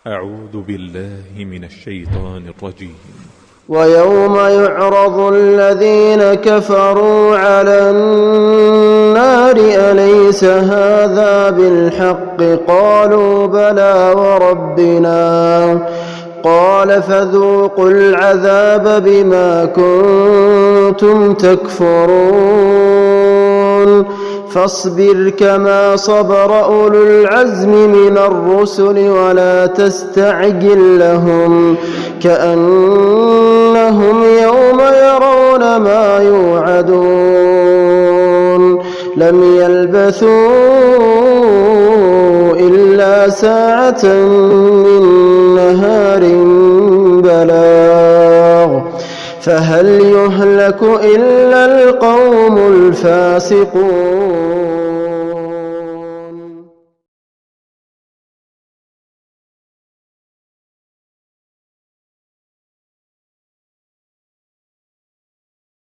أعوذ بالله من الشيطان الرجيم. ويوم يعرض الذين كفروا على النار أليس هذا بالحق قالوا بلى وربنا قال فذوقوا العذاب بما كنتم تكفرون فاصبر كما صبر أولو العزم من الرسل ولا تستعجل لهم كأنهم يوم يرون ما يوعدون لم يلبثوا إلا ساعة من نهار بلاغ فهل يهلك إلا القوم الفاسقون.